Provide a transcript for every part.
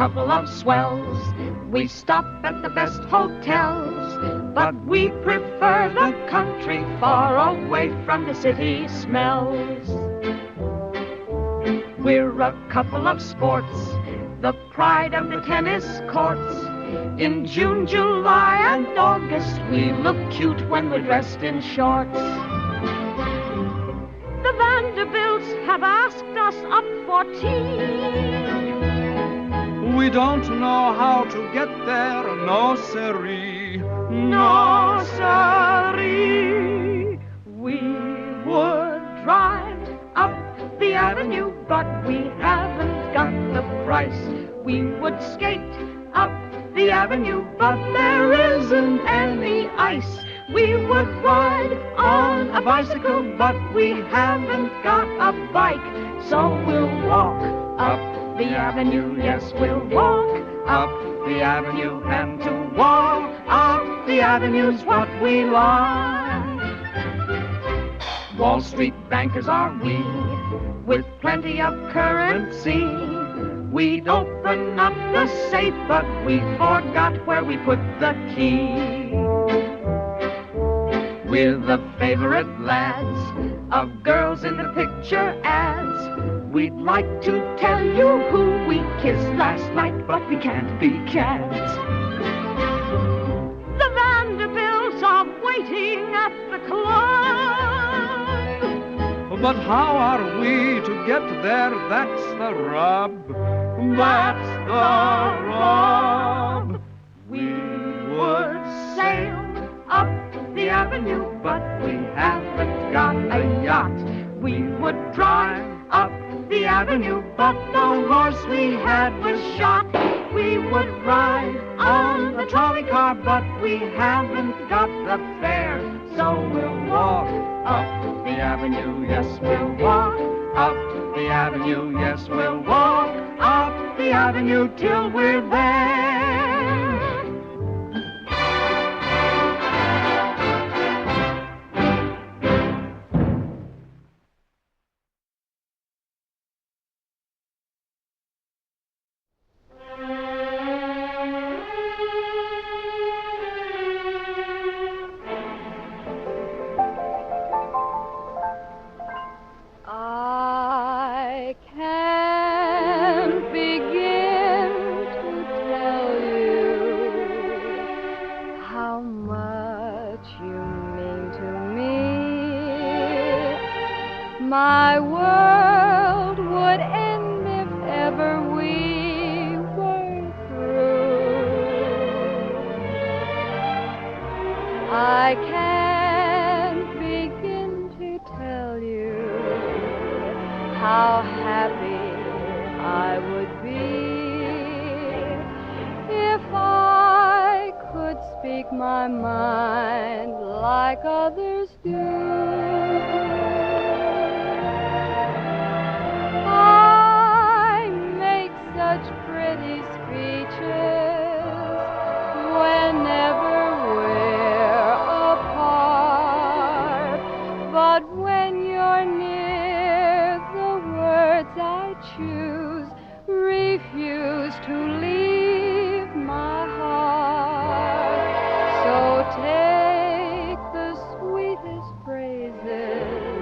couple of swells. We stop at the best hotels, but we prefer the country far away from the city smells. We're a couple of sports, the pride of the tennis courts. In June, July, and August, we look cute when we're dressed in shorts. The Vanderbilts have asked us up for tea. We don't know how to get there, no siree. No, siree. We would drive up the avenue, but we haven't got the price. We would skate up the avenue, but there isn't any ice. We would ride on a bicycle, but we haven't got a bike. So we'll walk up the avenue, yes, we'll walk up the avenue. And to walk up the avenue's what we like. Wall Street bankers are we, with plenty of currency. We'd open up the safe, but we forgot where we put the key. We're the favorite lads of girls in the picture ads. We'd like to tell you who we kissed last night, but we can't be cats. The Vanderbilts are waiting at the club. But how are we to get there? That's the rub. That's the rub. We would sail up the avenue, but we haven't got a yacht. We would drive up the avenue, but the horse we had was shot. We would ride on the trolley car, but we haven't got the fare. So we'll walk up the avenue, yes, we'll walk up the avenue, yes, we'll walk up the avenue till we're there. My world would end if ever we were through. I can't begin to tell you how happy I would be if I could speak my mind like others do. I make such pretty speeches whenever we're apart, but when you're near, the words I choose refuse to leave my heart. So take the sweetest phrases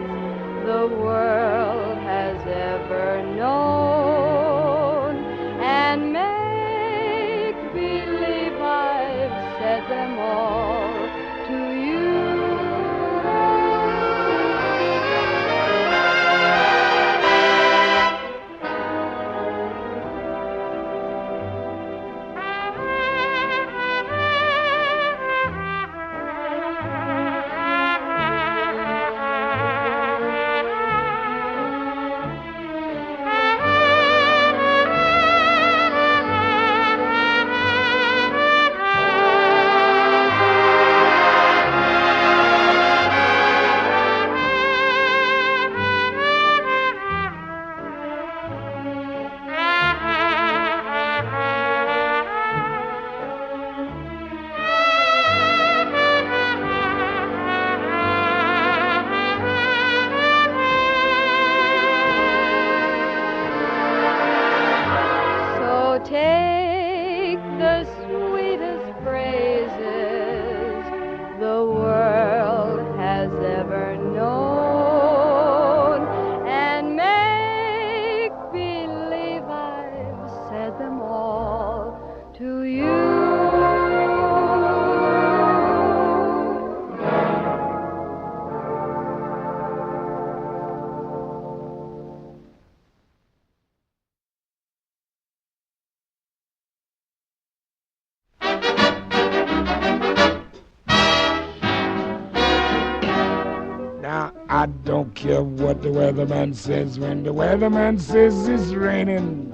you. I don't care what the weatherman says. When the weatherman says it's raining,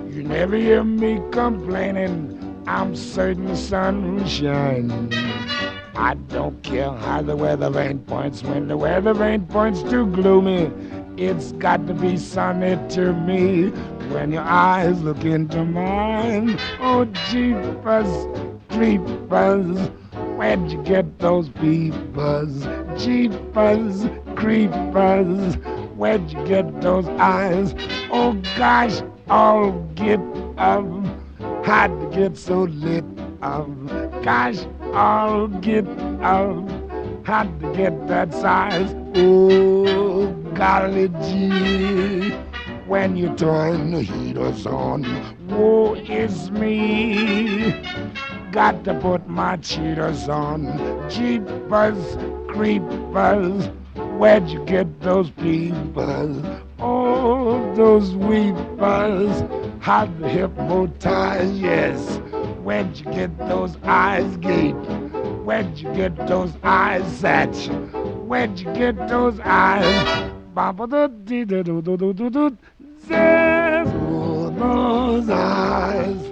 you never hear me complaining. I'm certain the sun will shine. I don't care how the weather vane points. When the weather vane points too gloomy, it's got to be sunny to me. When your eyes look into mine, oh jeepers, creepers, where'd you get those peepers? Jeepers, creepers, where'd you get those eyes? Oh gosh, I'll get up, how'd you get so lit up? Gosh, I'll get up, how'd you get that size? Oh golly gee, when you turn the heaters on, woe is me. Got to put my cheaters on. Jeepers, creepers, where'd you get those peepers? Oh, those weepers, how the hypnotize, yes. Where'd you get those eyes, Gape? Where'd you get those eyes, Satch? Where'd you get those eyes? Ba-ba-da-dee-da-do-do-do-do-do, those eyes.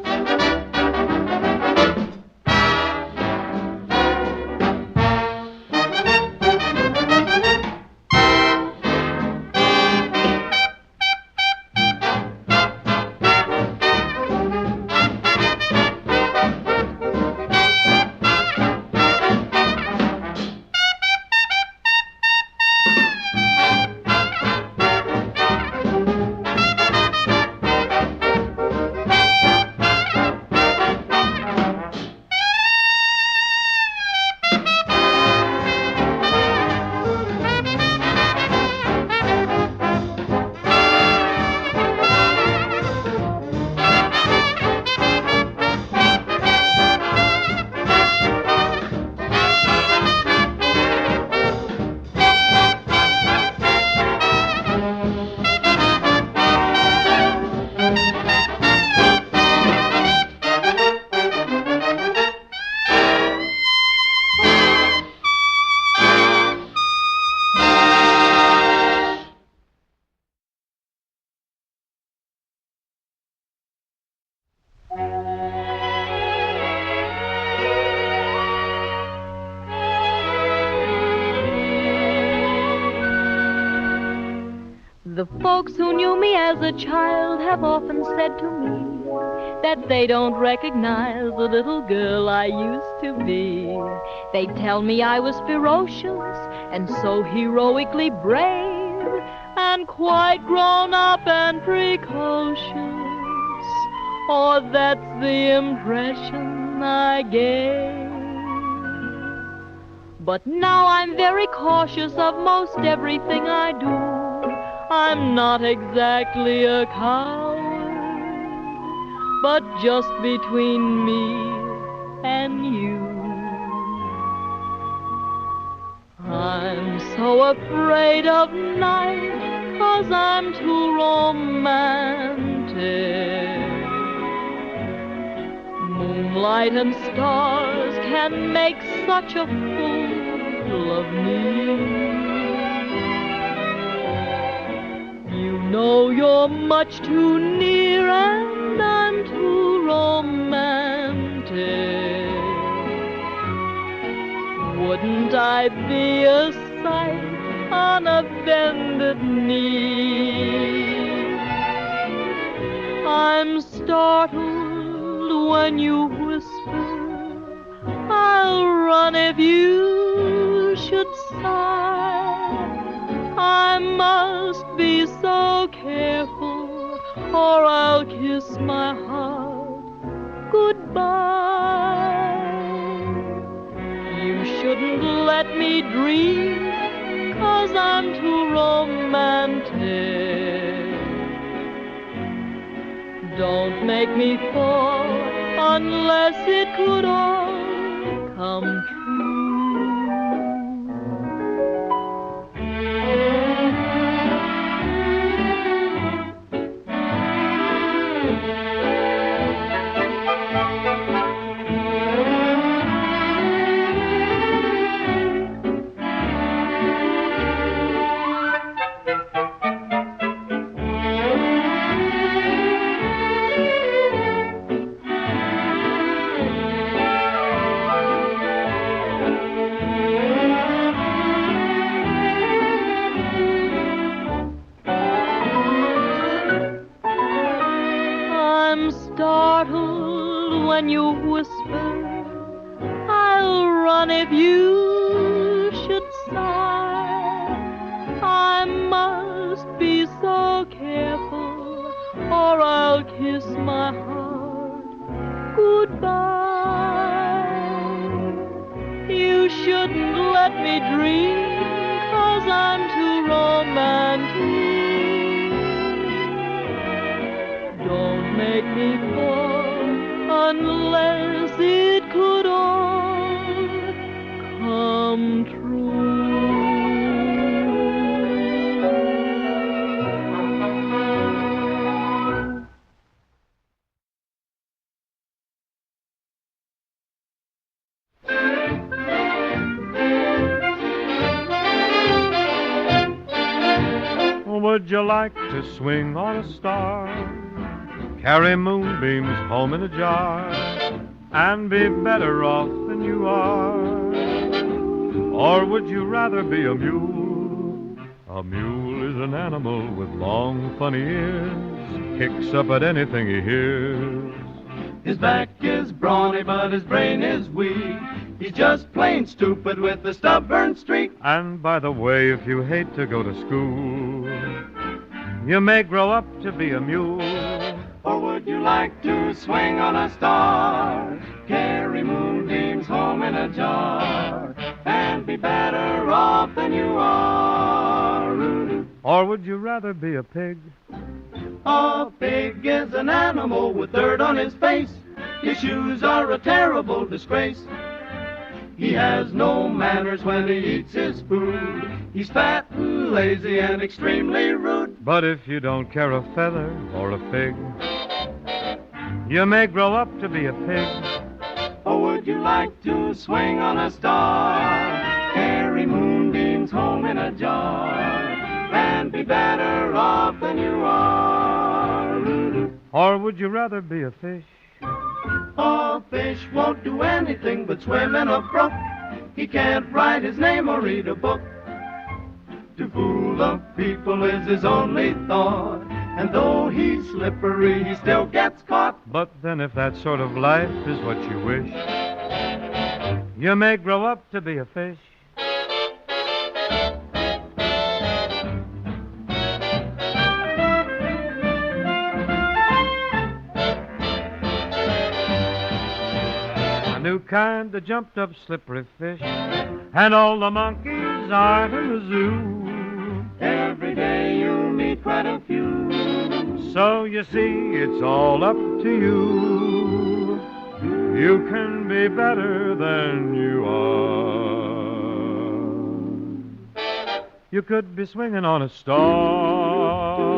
The folks who knew me as a child have often said to me that they don't recognize the little girl I used to be. They tell me I was ferocious and so heroically brave and quite grown up and precocious. Or that's the impression I gave. But now I'm very cautious of most everything I do. I'm not exactly a coward, but just between me and you, I'm so afraid of night, 'cause I'm too romantic. Moonlight and stars can make such a fool of me. You know you're much too near and I'm too romantic. Wouldn't I be a sight on a bended knee? I'm startled when you whisper, I'll run if you should sigh. I must be so careful, or I'll kiss my heart goodbye. You shouldn't let me dream, 'cause I'm too romantic. Don't make me fall unless it could all come true. When you whisper, I'll run if you should sigh. I must be so careful, or I'll kiss my heart goodbye. You shouldn't let me dream, 'cause I'm too romantic. Don't make me fall unless it could all come true. Would you like to swing on a star? Carry moonbeams home in a jar and be better off than you are? Or would you rather be a mule? A mule is an animal with long, funny ears, kicks up at anything he hears. His back is brawny, but his brain is weak. He's just plain stupid with a stubborn streak. And by the way, if you hate to go to school, you may grow up to be a mule. Or would you like to swing on a star, carry moonbeams home in a jar, and be better off than you are? Or would you rather be a pig? A pig is an animal with dirt on his face. His shoes are a terrible disgrace. He has no manners when he eats his food. He's fat and lazy and extremely rude. But if you don't care a feather or a fig, you may grow up to be a pig. Or would you like to swing on a star, carry moonbeams home in a jar, and be better off than you are? Or would you rather be a fish? A fish won't do anything but swim in a brook. He can't write his name or read a book. To fool the people is his only thought, and though he's slippery, he still gets caught. But then if that sort of life is what you wish, you may grow up to be a fish. A new kind of jumped up slippery fish, and all the monkeys are in the zoo. Every day you'll meet quite a few. So you see, it's all up to you. You can be better than you are. You could be swinging on a star.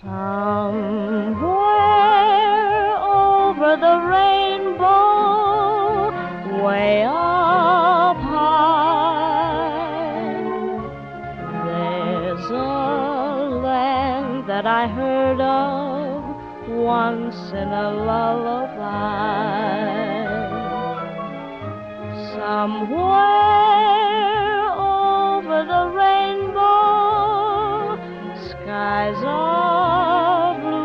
Somewhere over the rainbow, way up high, there's a land that I heard of once in a lullaby. Somewhere over the rainbow, skies are blue,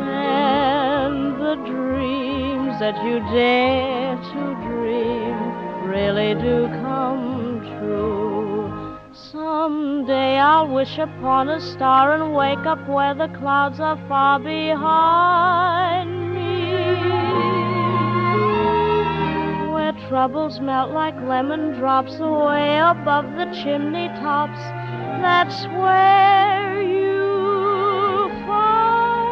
and the dreams that you dare to dream really do come true. Someday I'll wish upon a star and wake up where the clouds are far behind me, where troubles melt like lemon drops away above the chimney tops. That's where you find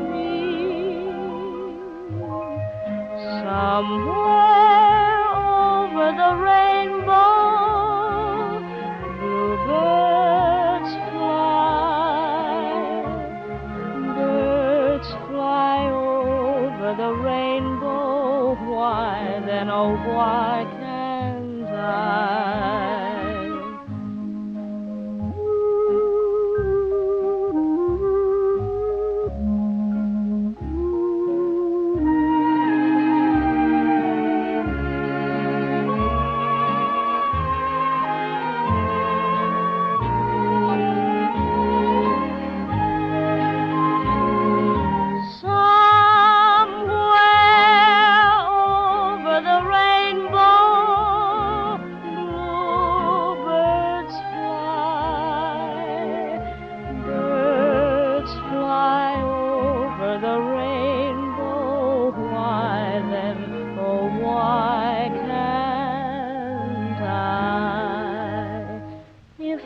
me. Somewhere over the rainbow, bluebirds fly over the rainbow. Why then, oh, why can't I?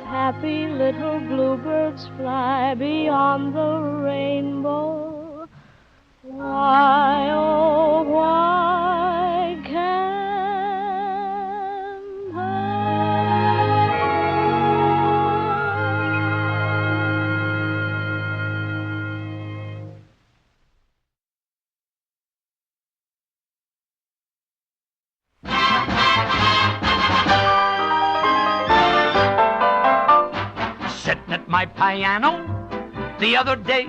Happy little bluebirds fly beyond the rainbow. Why, oh, why can't I? Sitting at my piano the other day,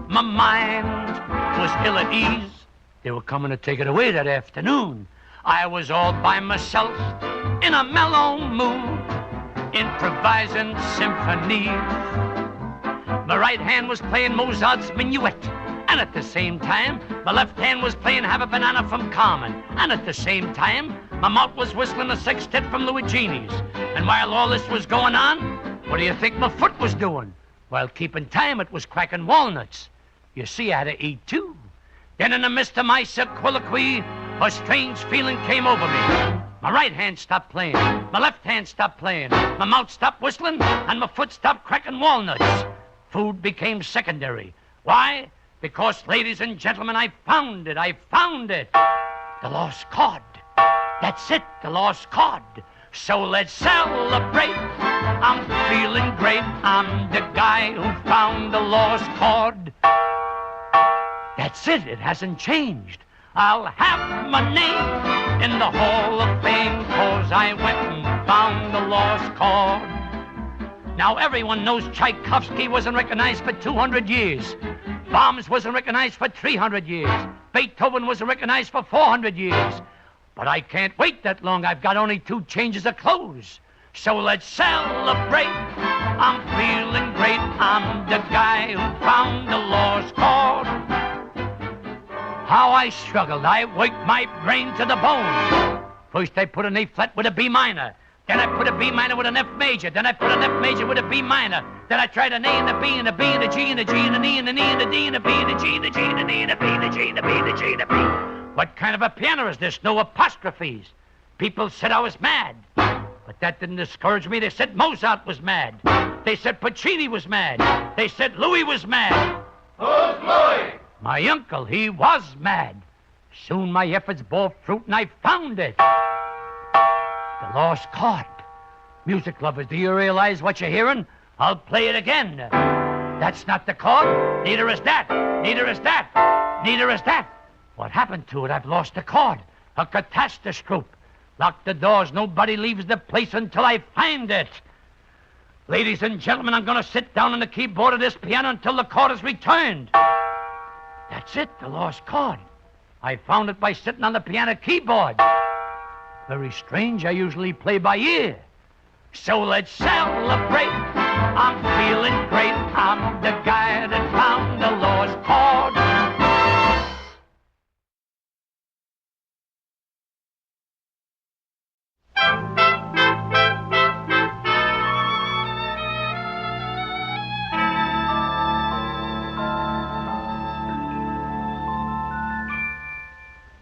my mind was ill at ease. They were coming to take it away that afternoon. I was all by myself in a mellow mood, improvising symphonies. My right hand was playing Mozart's Minuet, and at the same time, my left hand was playing Have a Banana from Carmen, and at the same time, my mouth was whistling a sextet from Luigini's. And while all this was going on, what do you think my foot was doing? While keeping time, it was cracking walnuts. You see, I had to eat too. Then in the midst of my soliloquy, a strange feeling came over me. My right hand stopped playing, my left hand stopped playing, my mouth stopped whistling, and my foot stopped cracking walnuts. Food became secondary. Why? Because, ladies and gentlemen, I found it. The lost chord. That's it, the lost chord. So let's celebrate. I'm feeling great. I'm the guy who found the lost chord. That's it hasn't changed. I'll have my name in the Hall of Fame, 'cause I went and found the lost chord. Now everyone knows Tchaikovsky wasn't recognized for 200 years. Brahms wasn't recognized for 300 years. Beethoven wasn't recognized for 400 years. But I can't wait that long. I've got only 2 changes of clothes. So let's celebrate. I'm feeling great. I'm the guy who found the lost chord. How I struggled. I worked my brain to the bone. First I put an A flat with a B minor. Then I put a B minor with an F major. Then I put an F major with a B minor. Then I tried an A and a B and a B and a G and a G and an E and an E and a D and a B and a G and a G and an E and a B and a G and a B and a G and a B. What kind of a piano is this? No apostrophes. People said I was mad. But that didn't discourage me. They said Mozart was mad. They said Puccini was mad. They said Louis was mad. Who's Louis? My uncle, he was mad. Soon my efforts bore fruit and I found it. The lost chord. Music lovers, do you realize what you're hearing? I'll play it again. That's not the chord. Neither is that. Neither is that. Neither is that. What happened to it? I've lost the chord. A catastrophe. Lock the doors. Nobody leaves the place until I find it. Ladies and gentlemen, I'm going to sit down on the keyboard of this piano until the chord is returned. That's it, the lost chord. I found it by sitting on the piano keyboard. Very strange. I usually play by ear. So let's celebrate. I'm feeling great. I'm the guy that found the lost chord.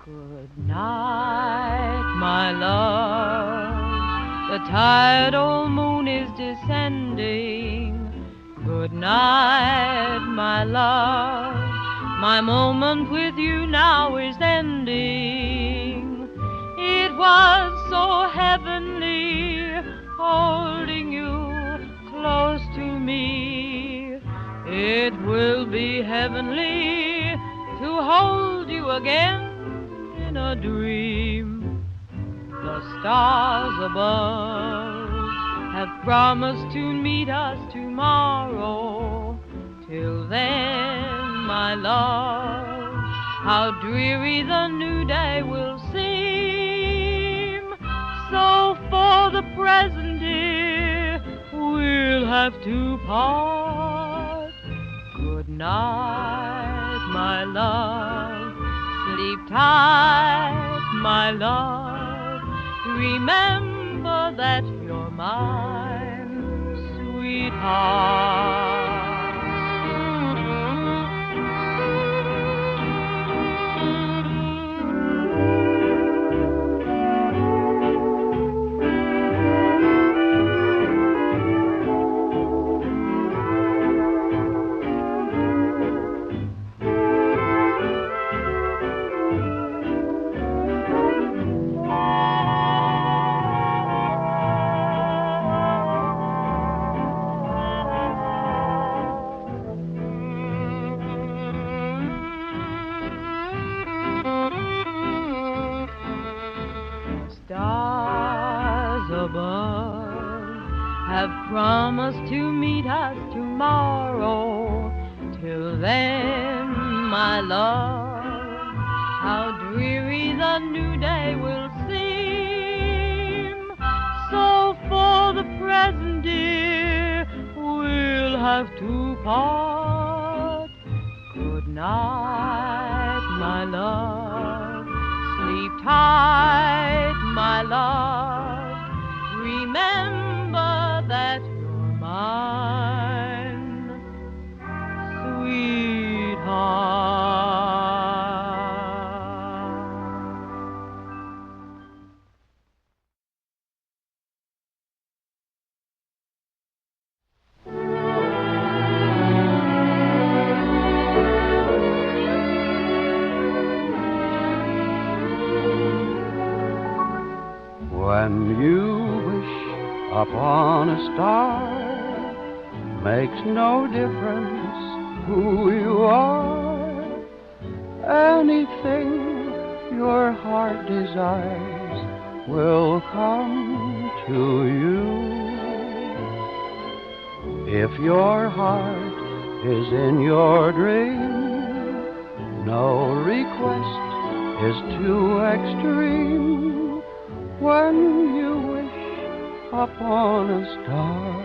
Good night, my love. The tired old moon is descending. Good night, my love. My moment with you now is ending. It was so heavenly holding you close to me. It will be heavenly to hold you again in a dream. The stars above have promised to meet us tomorrow. Till then, my love, how dreary the new day will seem. So for the present, dear, we'll have to part. Good night, my love. Sleep tight, my love. Remember that you're mine, sweetheart. Have promised to meet us tomorrow. Till then, my love, how dreary the new day will seem. So for the present, dear, we'll have to part. Good night, my love. Sleep tight, my love. Remember that you're mine, sweetheart. When you upon a star, makes no difference who you are. Anything your heart desires will come to you. If your heart is in your dream, no request is too extreme. When you wish upon a star,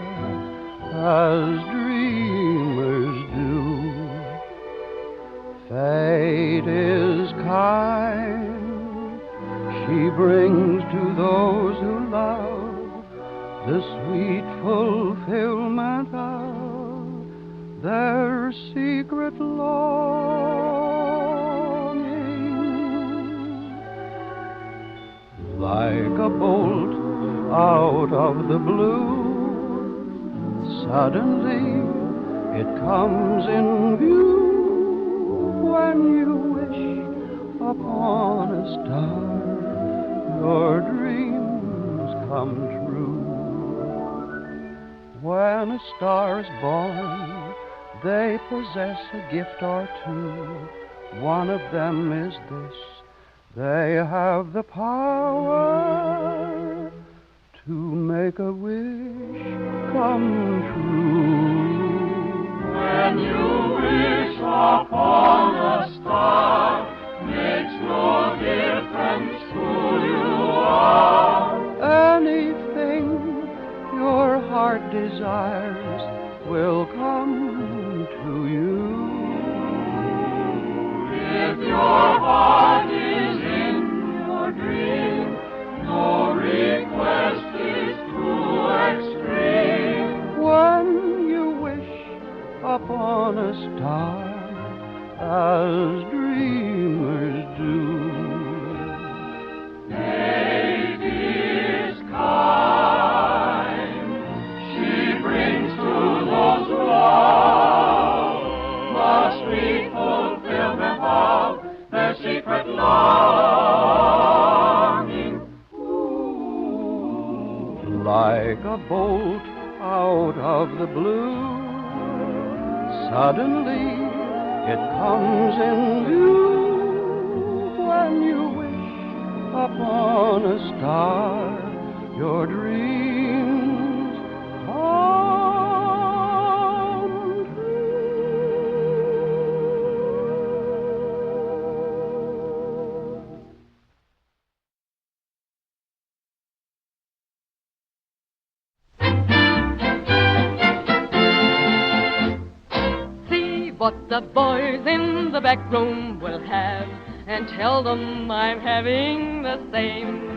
as dreamers do. Fate is kind, she brings to those who love the sweet fulfillment of their secret longing. Like a bolt out of the blue, suddenly it comes in view. When you wish upon a star, your dreams come true. when a star is born, they possess a gift or two. One of them is this: they have the power to make a wish come true. When you wish upon a star, makes no difference who you are. Anything your heart desires will come to you. If your heart is in your dream, no request is too extreme. When you wish upon a star, as dreamers do. Fate is kind. She brings to those who love the sweet fulfillment of their secret longing. Ooh. Like a bolt out of the blue, suddenly it comes in view. When you wish upon a star, your dreams come See what the boys in the back room will have, and tell them I'm having the same.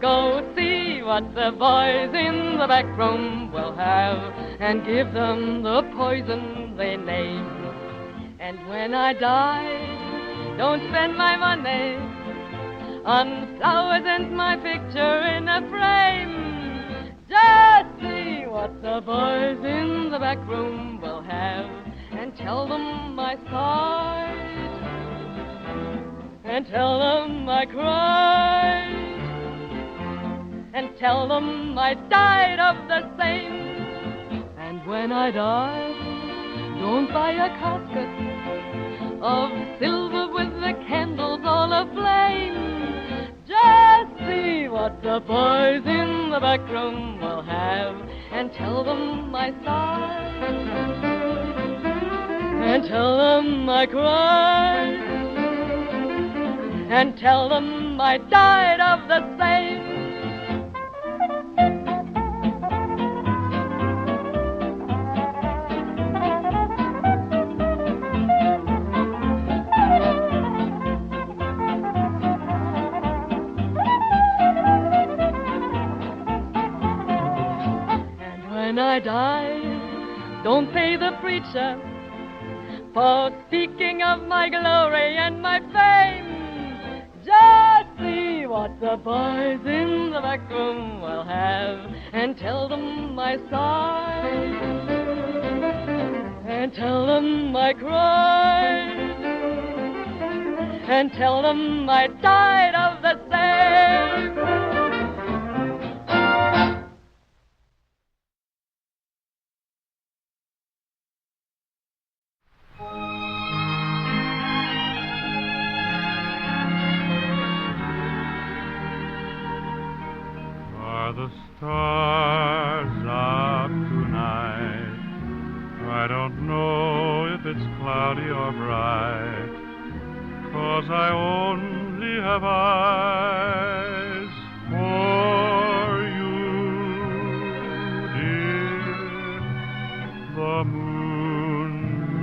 Go see what the boys in the back room will have, and give them the poison they name. And when I die, don't spend my money on flowers and my picture in a frame. Just see what the boys in the back room will have, and tell them I sighed, and tell them I cried, and tell them I died of the same. And when I die, don't buy a casket of silver with the candles all aflame. Just see what the boys in the back room will have, and tell them I sighed, and tell them I cried, and tell them I died of the same. When I die, don't pay the preacher for speaking of my glory and my fame. Just see what the boys in the back room will have, and tell them I sighed, and tell them I cried, and tell them I died of the same. The stars out tonight, I don't know if it's cloudy or bright, 'cause I only have eyes for you, dear. The moon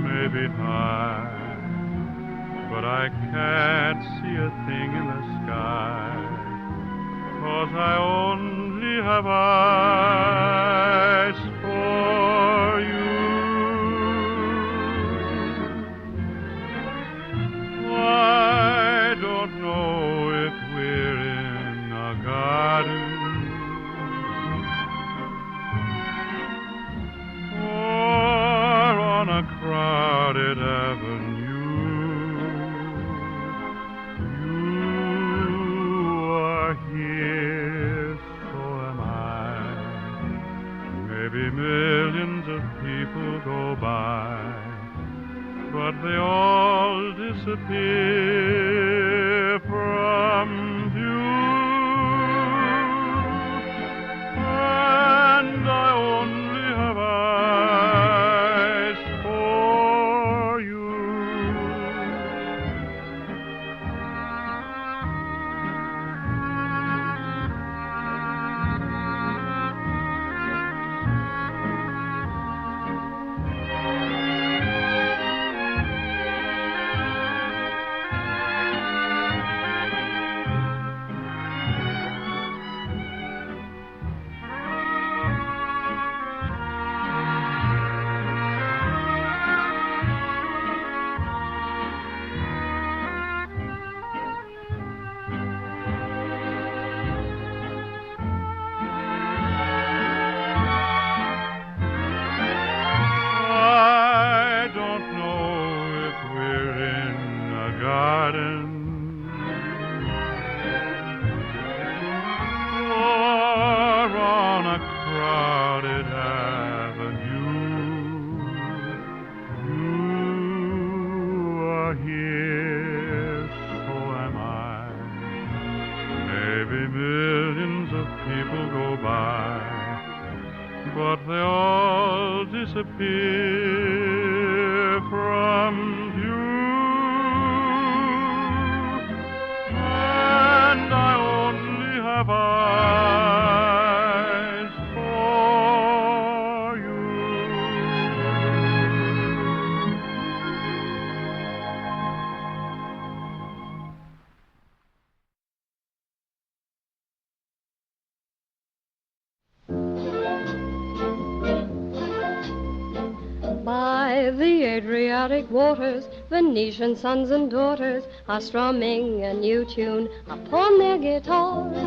may be high, but I can't see a thing in the sky, 'cause I only have eyes for you. I don't know if we're in a garden or on a crowded avenue. Here, so am I. Maybe millions of people go by, but they all disappear from view. And I only have eyes for you. Disappear from view, and I only have eyes for you. By the Adriatic waters, Venetian sons and daughters are strumming a new tune upon their guitars.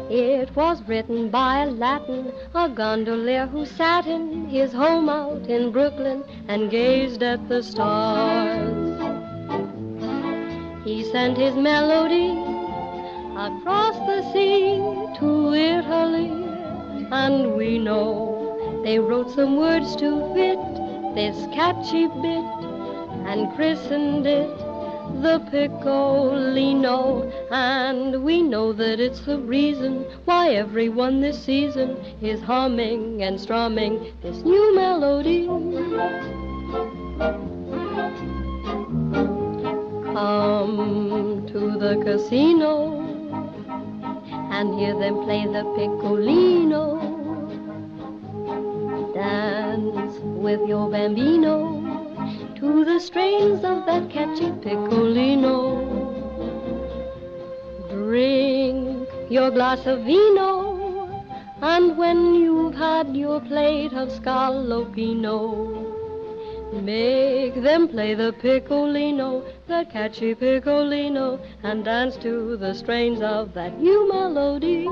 It was written by a Latin, a gondolier who sat in his home out in Brooklyn and gazed at the stars. He sent his melody across the sea to Italy, and we know they wrote some words to fit this catchy bit and christened it the Piccolino. And we know that it's the reason why everyone this season is humming and strumming this new melody. Come to the casino and hear them play the Piccolino. Dance with your bambino to the strains of that catchy Piccolino. Drink your glass of vino, and when you've had your plate of scallopino, make them play the Piccolino, the catchy Piccolino, and dance to the strains of that new melody.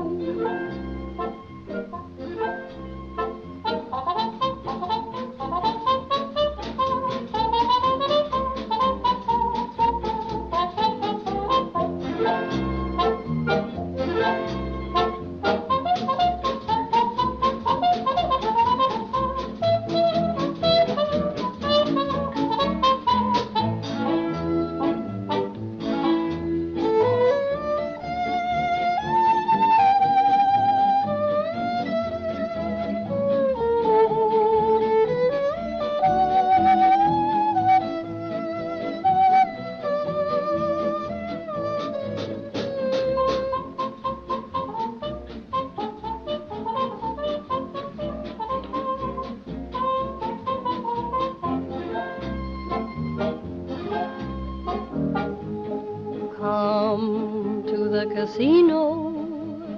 Casino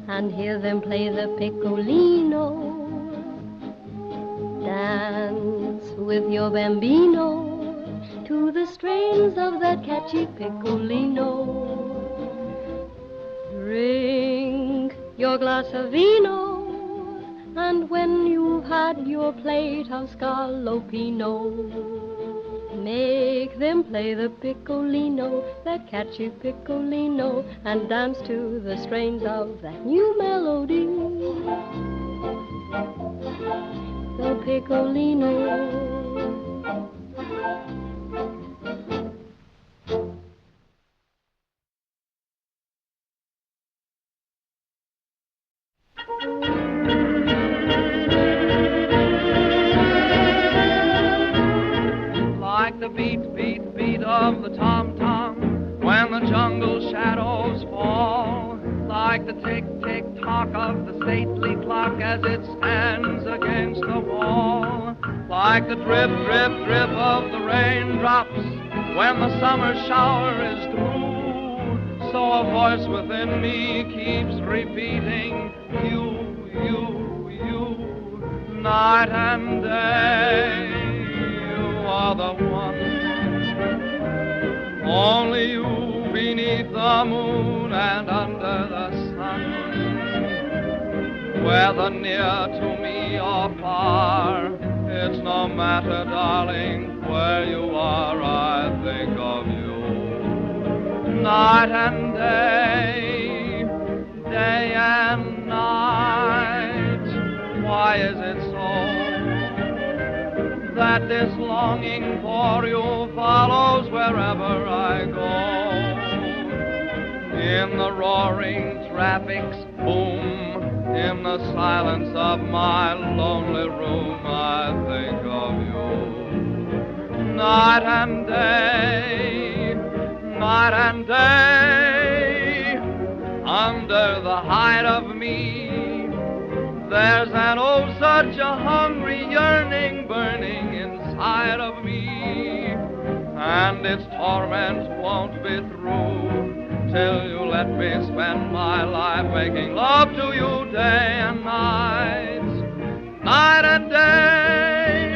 and hear them play the Piccolino. Dance with your bambino to the strains of that catchy Piccolino. Drink your glass of vino, and when you've had your plate of scallopino, Make them play the Piccolino, that catchy Piccolino, and dance to the strains of that new melody. The Piccolino. Like the beat, beat, beat of the tom-tom when the jungle shadows fall. Like the tick, tick, tock of the stately clock as it stands against the wall. Like the drip, drip, drip of the raindrops when the summer shower is through. So a voice within me keeps repeating, you, night and day. Are the one, only you beneath the moon and under the sun. Whether near to me or far, it's no matter, darling, where you are, I think of you. Night and day, day and night, why is it so that this longing for you follows wherever I go? In the roaring traffic's boom, in the silence of my lonely room, I think of you. Night and day, night and day, under the hide of me, there's an oh such a hungry yearning burning inside of me, and its torment won't be through till you let me spend my life making love to you day and night, night and day.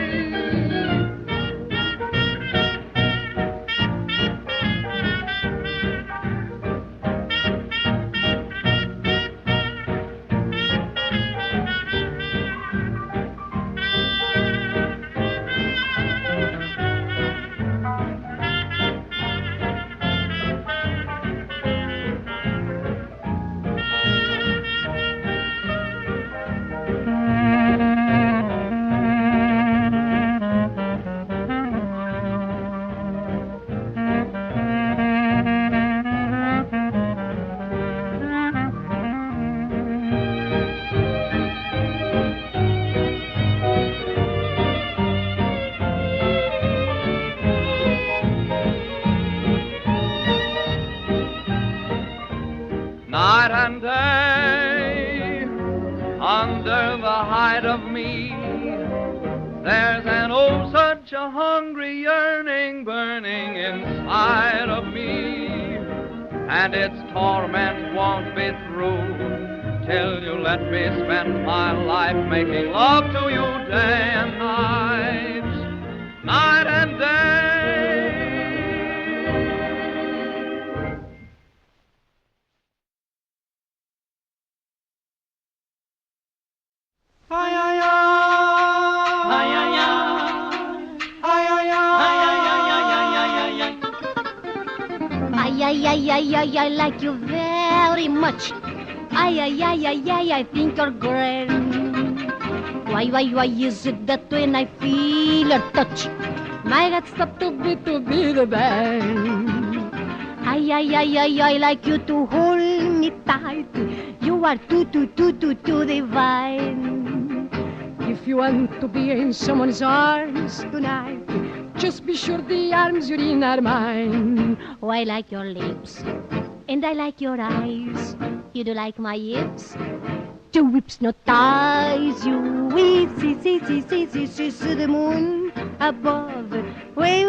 Night and day, under the hide of me, there's an oh such a hungry yearning burning inside of me, and its torment won't be through till you let me spend my life making love to you day and night, night and day. I like you very much. I think you're grand. Why is it that when I feel a touch, my heart stops to beat the band? I like you to hold me tight. You are too divine. If you want to be in someone's arms tonight, just be sure the arms you're in are mine. Oh, I like your lips, and I like your eyes. You do like my hips? Two whips not ties you. We see the moon above. Way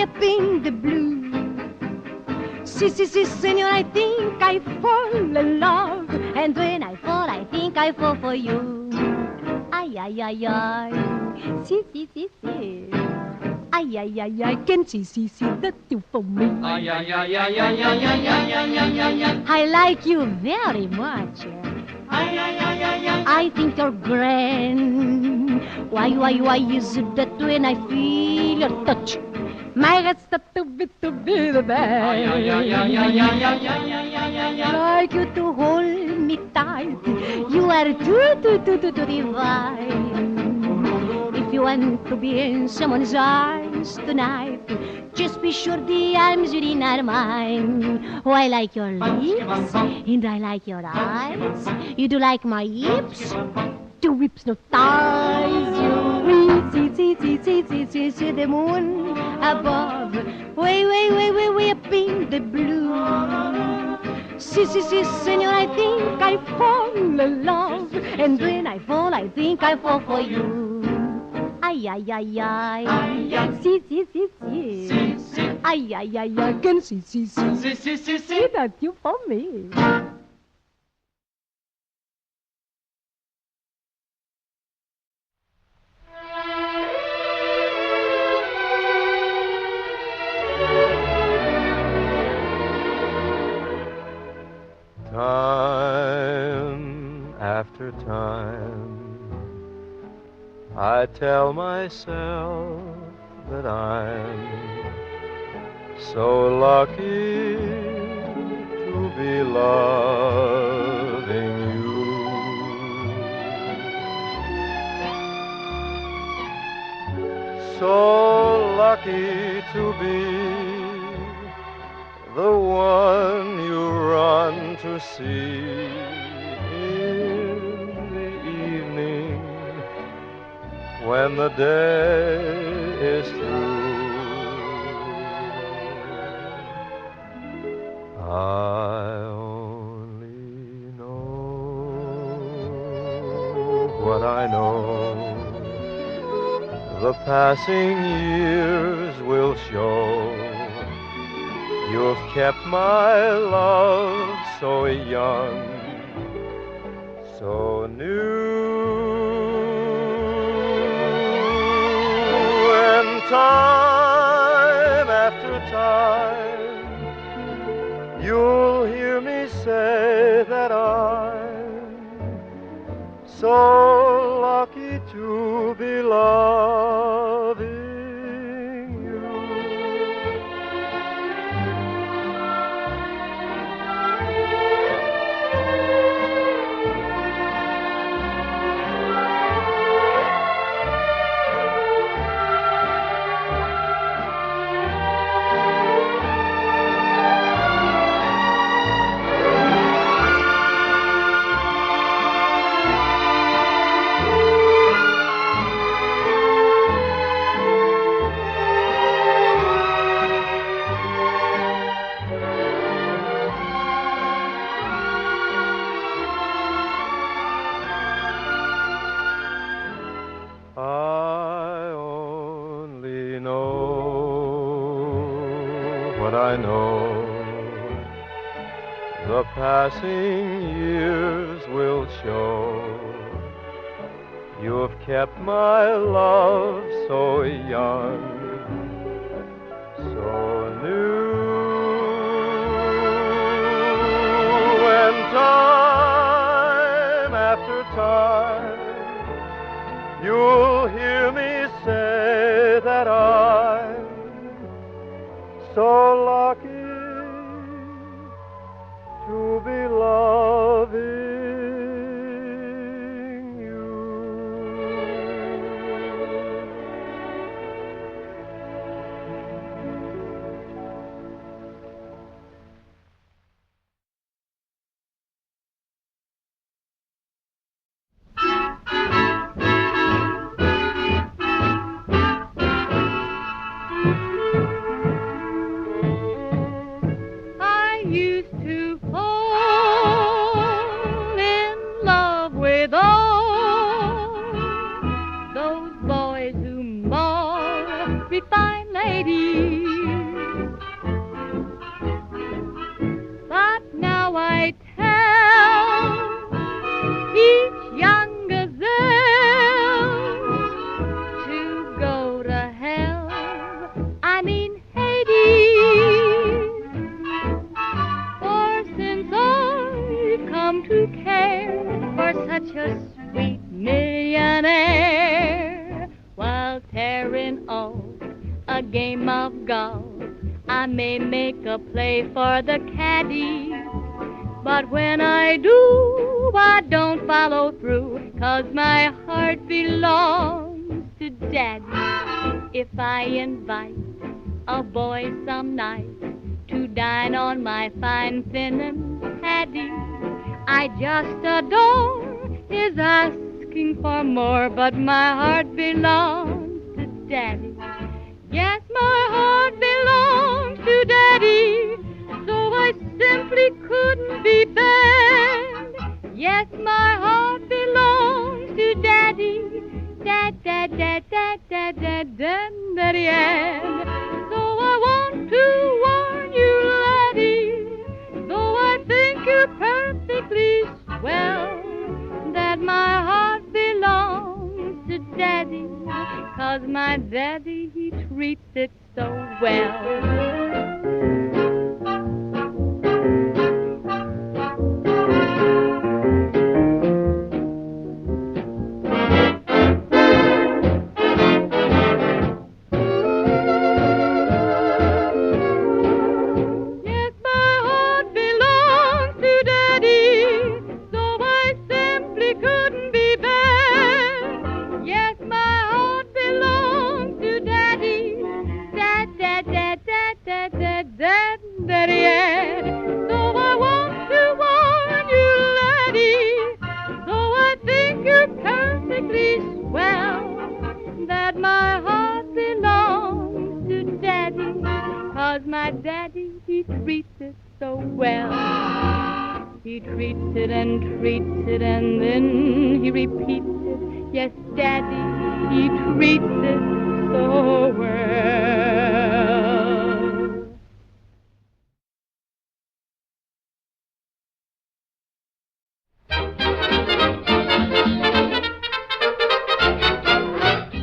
up in the blue. See, senor, I think I fall in love. And when I fall, I think I fall for you. Ay. See. I can see that you for me. I like you very much. I think you're grand. Why is it that when I feel your touch, Maar het staat te binnen bij. Like you to hold me tight. You are too divine. If you want to be in someone's arms tonight, just be sure the arms you're in are mine. Oh, I like your lips, and I like your eyes. You do like my hips? Two whips no ties. You see the moon above. Way up in the blue. See, senor, I think I fall in love. And when I fall, I think I fall for you. Ay, si. Ay, can see. See that you for me. Time after time, I tell myself that I'm so lucky to be loving you. So lucky to be the one you run to see in the evening when the day is through. I only know what I know. The passing years will show. You've kept my love so young, so new. And time after time, you'll hear me say that I'm so lucky to be loving. The passing years will show. You've kept my love so young, so new. And time after time, you'll hear me say that I'm so lucky to be loving you. I used to fall in love with all those boys who maul refined ladies. But now I tell each young gazelle to go to hell, I mean Hades. For since I've come to care for such a sweet millionaire, while tearing off a a game of golf, I may make a play for the caddy. But when I do, I don't follow through, 'cause my heart belongs to Daddy. If I invite a boy some night to dine on my fine Finnan paddy, I just adore his asking for more, but my heart belongs to Daddy. Yes, my heart belongs to Daddy, so I simply couldn't be bad. Yes, my heart belongs to Daddy, Dad, Dad, Dad, Dad, Dad, Dad, Dad, Daddy, Dad. So I want to warn you, laddie, though I think you're perfectly swell, that my heart belongs to Daddy, 'cause my daddy, he treats it so well. My daddy, he treats it so well. He treats it and treats it, and then he repeats it. Yes, Daddy, he treats it so well.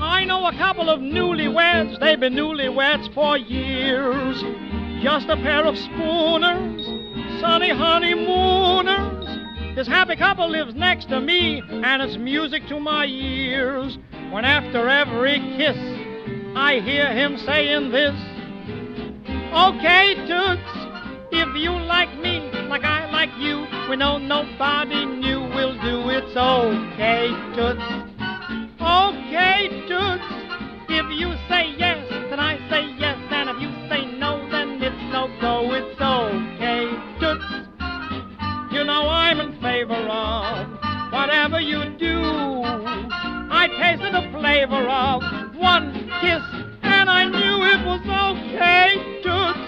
I know a couple of newlyweds, they've been newlyweds for years. Just a pair of spooners, sunny honeymooners. This happy couple lives next to me, and it's music to my ears. When after every kiss, I hear him saying this: okay, Toots, if you like me like I like you, we know nobody new will do. It's okay, Toots. Okay, Toots, if you say yes, then I say yes, and if you say no, then it's no go. It's okay, Toots. You know I'm in favor of whatever you do. I tasted the flavor of one kiss, and I knew it was okay, Toots.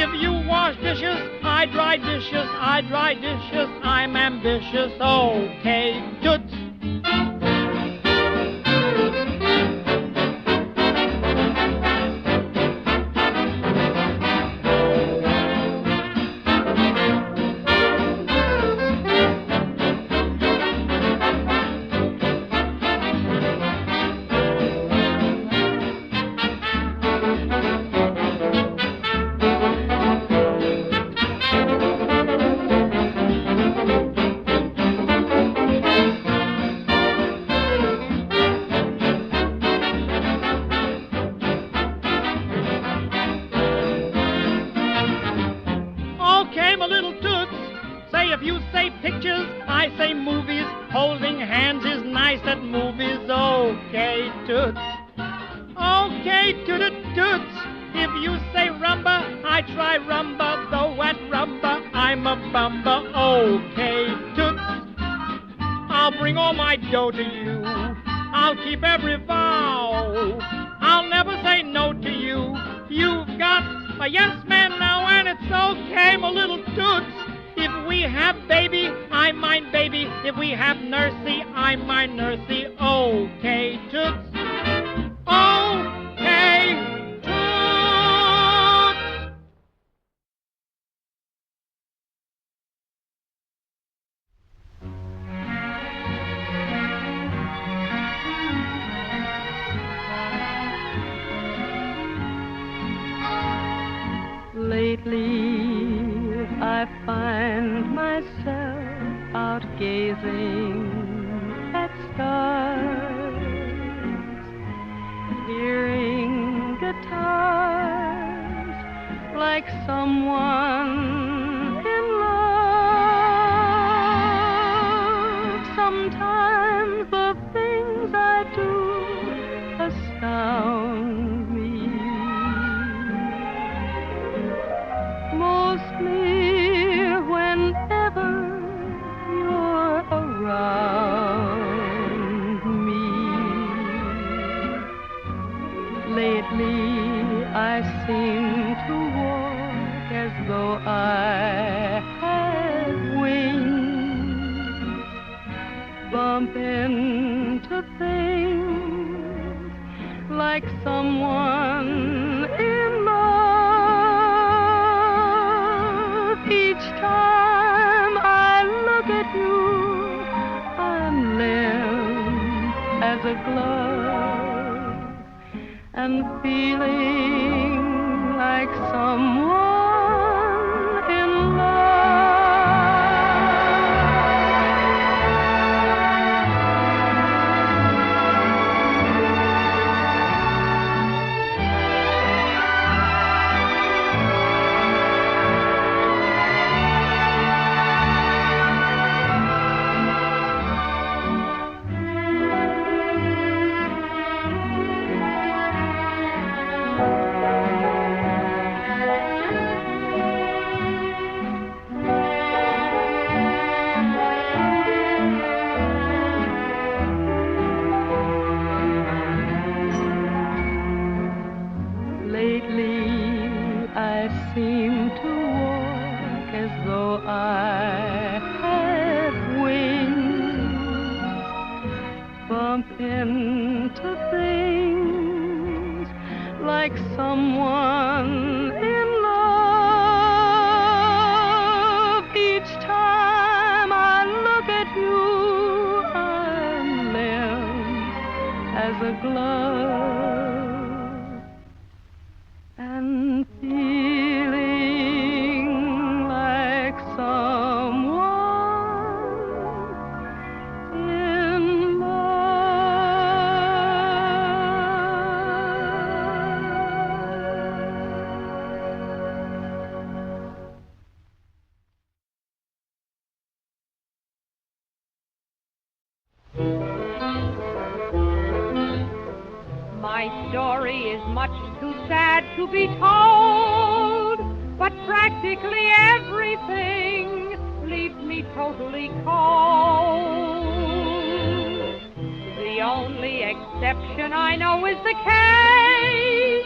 If you wash dishes, I dry dishes, I dry dishes, I'm ambitious. Okay, Toots. Hearing guitar seem to walk as though I had wings, bump into things like someone in love. Each time I look at you, I'm limp as a glove and feeling like someone in love. Into things like someone in love. Each time I look at you, I'm limp as a glove and feeling like someone. My story is much too sad to be told, but practically everything leaves me totally cold. The only exception I know is the case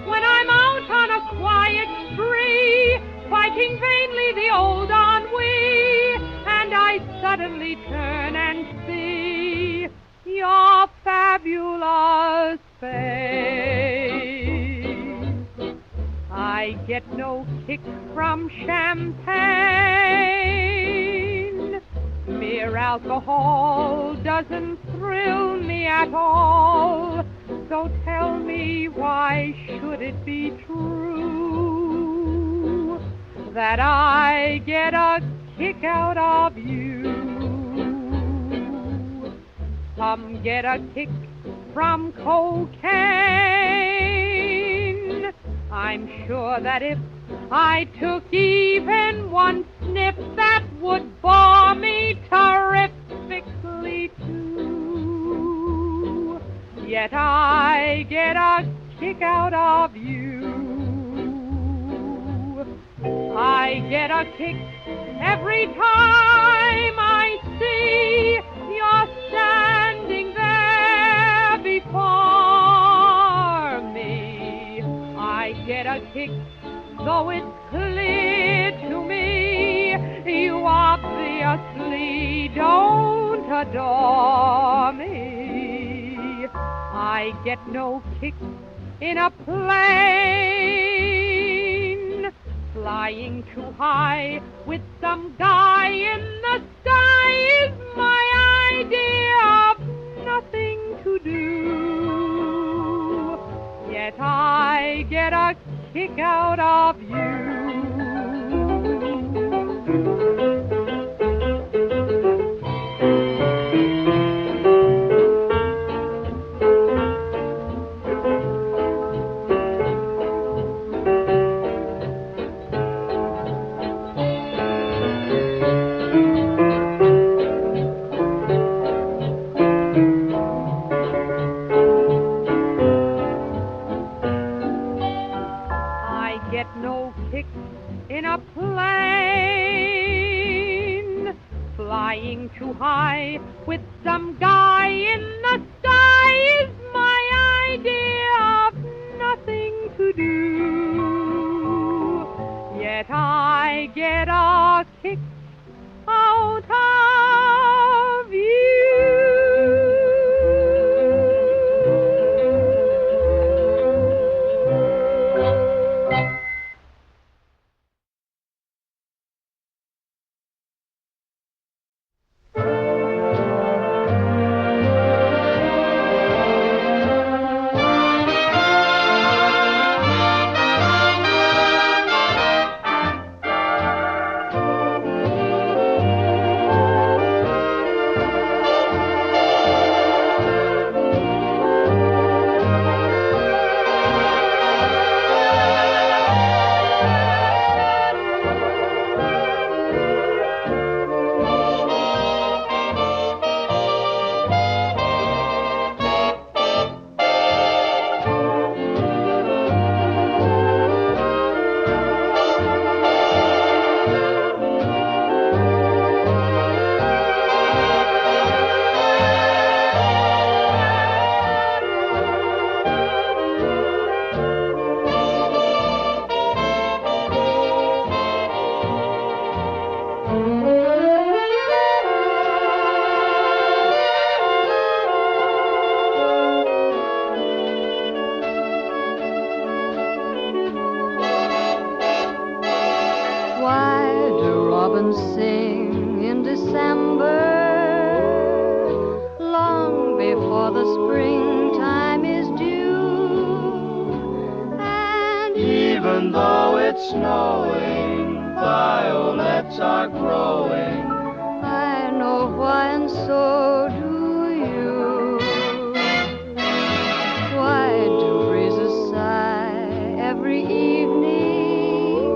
when I'm out on a quiet spree, fighting vainly the old ennui, and I suddenly turn and see your fabulous face. I get no kick from champagne. Mere alcohol doesn't thrill me at all. So tell me, why should it be true that I get a kick out of you? Some get a kick from cocaine. I'm sure that if I took even one sniff, that would bore me terrifically too. Yet I get a kick out of you. I get a kick every time I see you're standing there before me. I get a kick, though it's clear to me you obviously don't adore me. I get no kick in a plane, flying too high with some guy in the sky is my idea of nothing to do. Yet I get a kick out of you. In a plane, flying too high with some guy in the sky is my idea of nothing to do. it's snowing, violets are growing. I know why, and so do you. Why do breezes sigh every evening,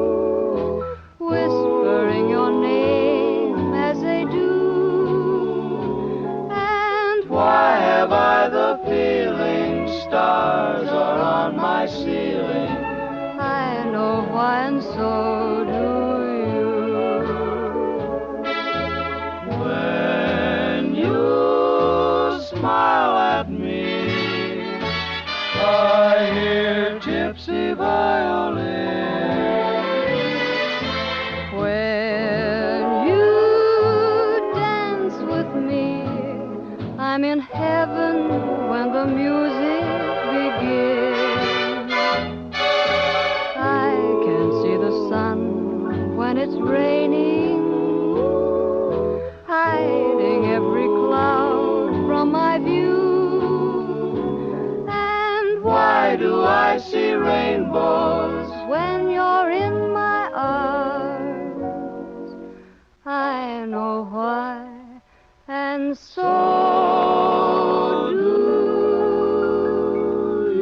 whispering your name as they do? And Why have I the feeling stars are on my ceiling? I know why, and so do you. When you smile at me, I hear gypsy violins. When you dance with me, I'm in heaven when the music begins. I can see the sun when it's raining, hiding every cloud from my view. And Why do I see rainbows? when you're in my arms? I know why, and so do you.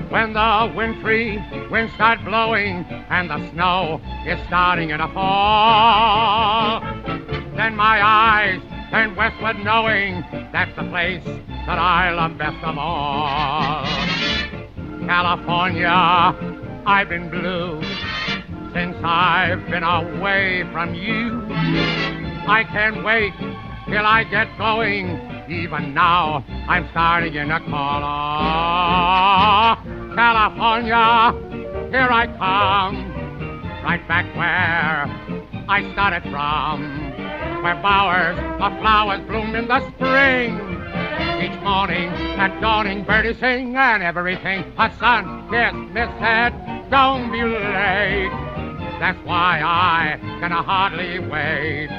When the wintry winds start blowing and the snow is starting to fall, then my eyes turn westward knowing that's the place that I love best of all. California, I've been blue since I've been away from you. I can't wait till I get going. Even now, I'm starting to call. Oh, California, here I come, right back where I started from, where bowers of flowers bloom in the spring. Each morning at dawning, birdies sing and everything. A sun kiss, miss said, don't be late. That's why I can hardly wait.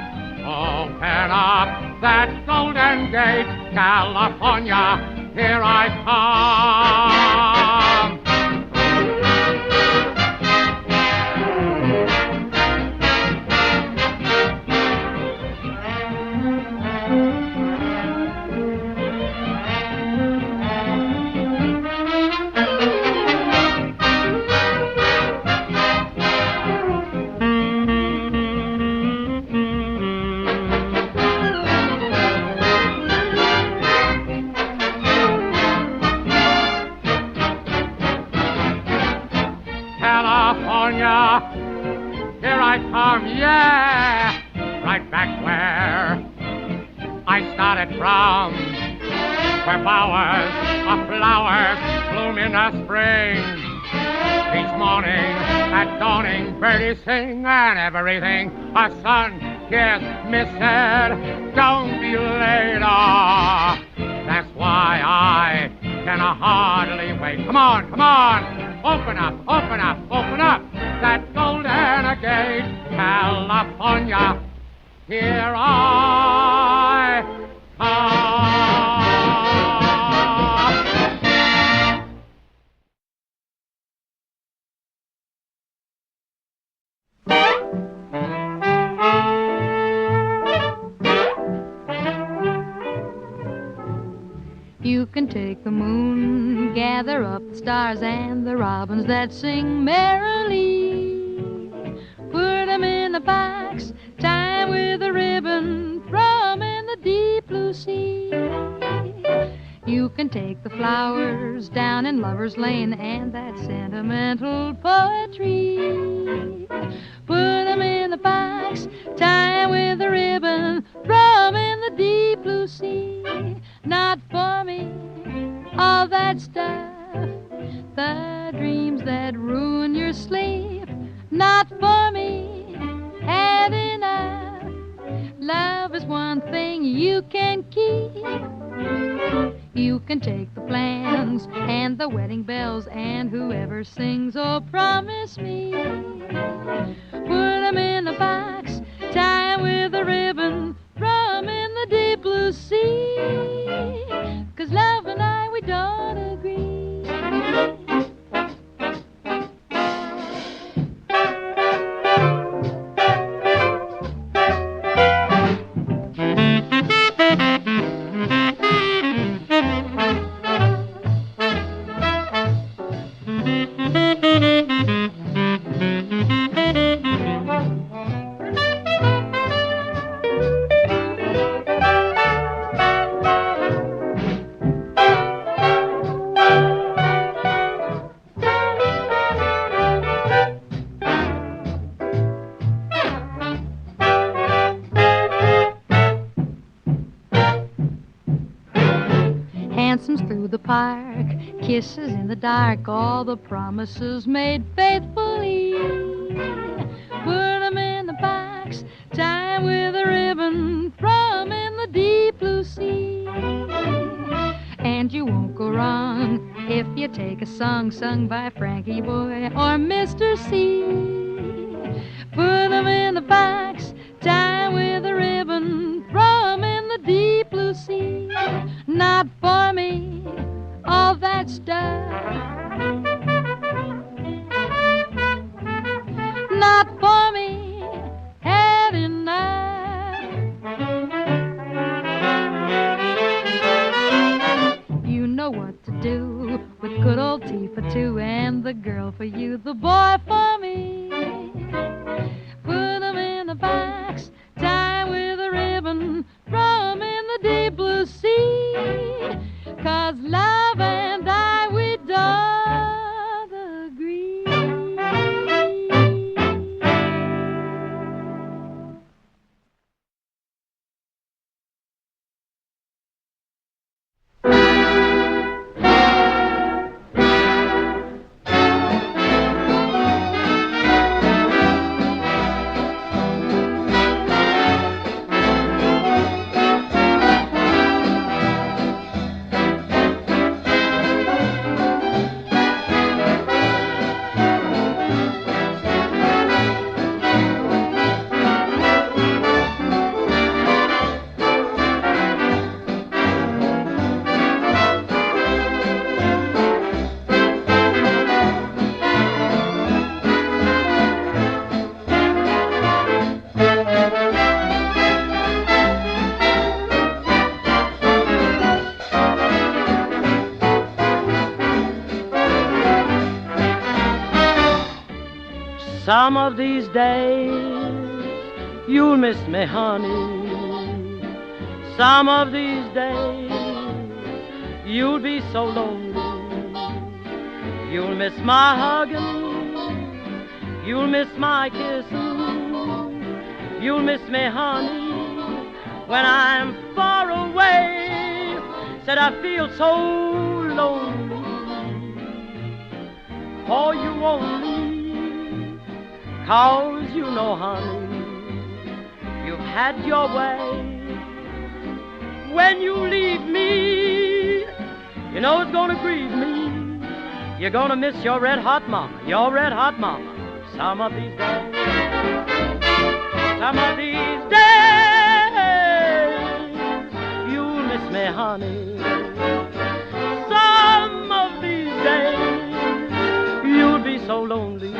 Open up that golden gate, California, here I come. Here I come, yeah, right back where I started from, where bowers of flowers bloom in the spring. Each morning at dawning, birdies sing and everything. A sun kiss, miss said, don't be late. Oh, that's why I can hardly wait. Come on, come on, open up, open up, open up that golden gate, California, here I come. You can take the moon, gather up the stars and the robins that sing merrily. Put 'em in a box, tie 'em with a ribbon, throw 'em in the deep blue sea. You can take the flowers down in Lover's Lane and that sentimental poetry. Put 'em in the box, tie 'em with a ribbon, throw 'em in the deep blue sea. Not for me, all that stuff, the dreams that ruin your sleep. Not for me, had enough. Love is one thing you can keep. You can take the plan rings and the wedding bells and whoever sings, oh, promise me. Put 'em in a box, tie 'em with a ribbon, throw 'em in the deep blue sea. 'Cause love and I, we don't agree. Kisses in the dark, all the promises made faithfully. Put 'em in the box, tie 'em with a ribbon, throw 'em in the deep blue sea. And you won't go wrong if you take a song sung by Frankie Boy or Mr. C. Put 'em in the box, tie 'em with a ribbon, throw 'em in the deep blue sea. Not for me, all that stuff. Not for me, had enough. You know what to do with good old tea for two and the girl for you, the boy for me. Put 'em in a box, tie 'em with a ribbon, throw 'em in the deep blue sea. 'Cause love and I, we don't agree. Some of these days you'll miss me, honey. Some of these days you'll be so lonely. You'll miss my hugging, you'll miss my kissing. You'll miss me, honey, when I'm far away. Said I feel so lonely. Oh, you only, 'cause you know, honey, you've had your way. When you leave me, you know it's gonna grieve me. You're gonna miss your red hot mama, your red hot mama. Some of these days, some of these days, you'll miss me, honey. Some of these days, you'll be so lonely.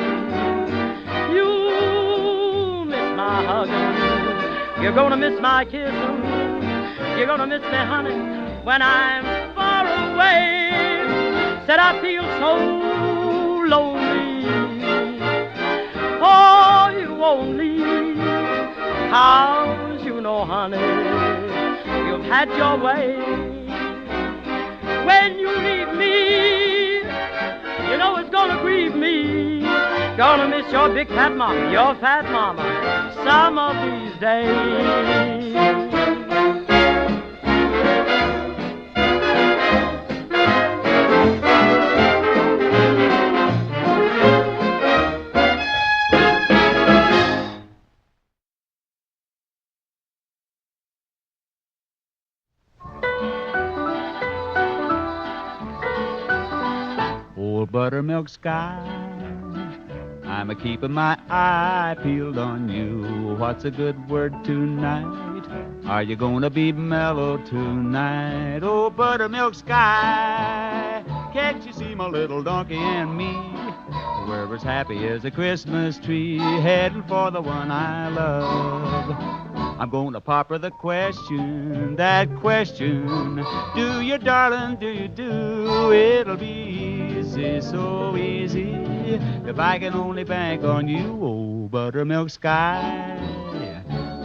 You'll miss my hugging, you're gonna miss my kissing. You're gonna miss me, honey, when I'm far away. Said I feel so lonely. Oh, you only, 'cause you know, honey, you've had your way. When you leave me, you know it's gonna grieve me. Gonna miss your big fat mama, your fat mama, some of these days. Oh, buttermilk sky, I'm a-keeping my eye peeled on you. What's a good word tonight? Are you gonna be mellow tonight? Oh, buttermilk sky, can't you see my little donkey and me? We're as happy as a Christmas tree, heading for the one I love. I'm gonna pop her the question, that question. Do you, darling, do you do? It'll be easy, so easy, if I can only bank on you, oh, buttermilk sky.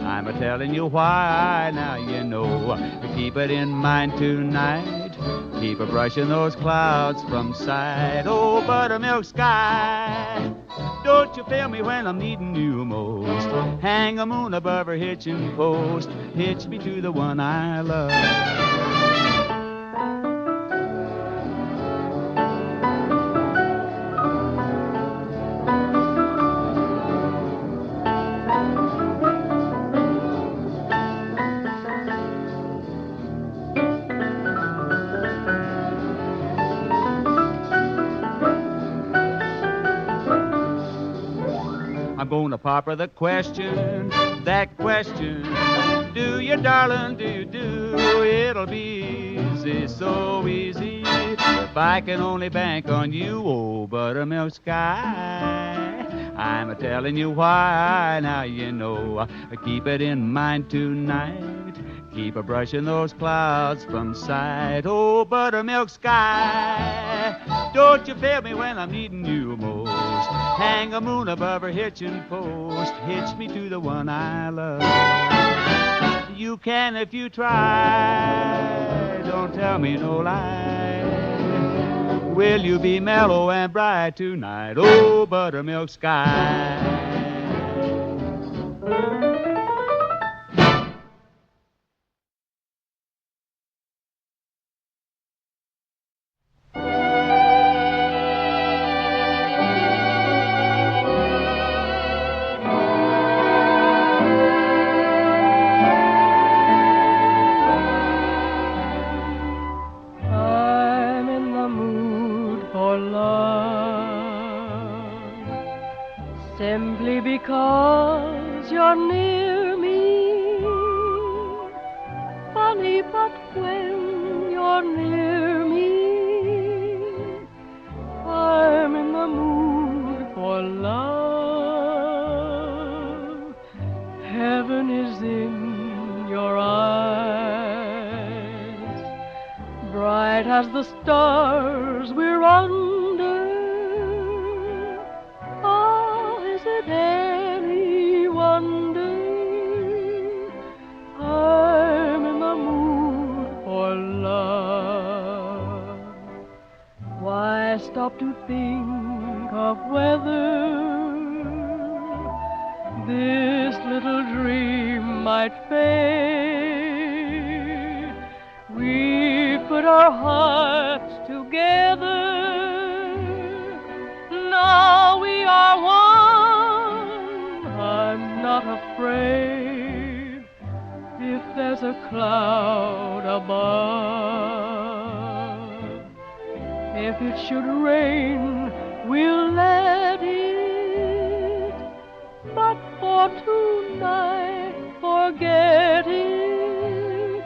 I'm a-telling you why, now you know. Keep it in mind tonight. Keep a-brushing those clouds from sight. Oh, buttermilk sky, don't you feel me when I'm needing you most? Hang a moon above her hitching post. Hitch me to the one I love. I'm gonna pop her the question, that question. Do you, darling, do you do? It'll be easy, so easy, if I can only bank on you, oh, buttermilk sky. I'm a-telling you why, now you know. Keep it in mind tonight. Keep a-brushing those clouds from sight. Oh, buttermilk sky, don't you fail me when I'm needing you most. Hang a moon above her hitching post. Hitch me to the one I love. You can if you try. Don't tell me no lie. Will you be mellow and bright tonight? Oh, buttermilk sky. Because you're near me, funny, but when you're near me, I'm in the mood for love. Heaven is in your eyes, bright as the stars we're under. Any wonder I'm in the mood for love? Why stop to think of whether this little dream might fade? We put our hearts together. Now we are one. I'm not afraid if there's a cloud above. If it should rain, we'll let it. But for tonight, forget it.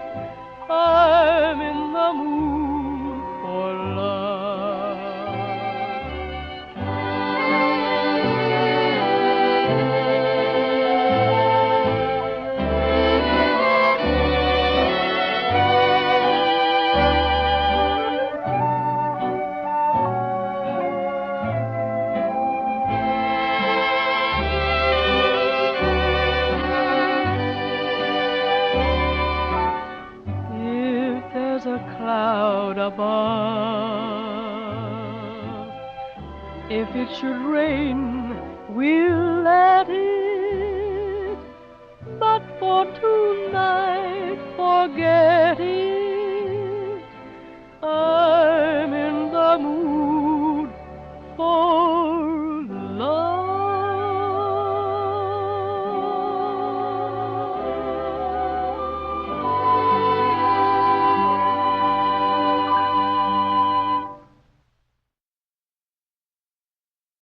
I'm in the mood for love. Cloud above. If it should rain, we'll let it. But for tonight, forget it. I'm in the mood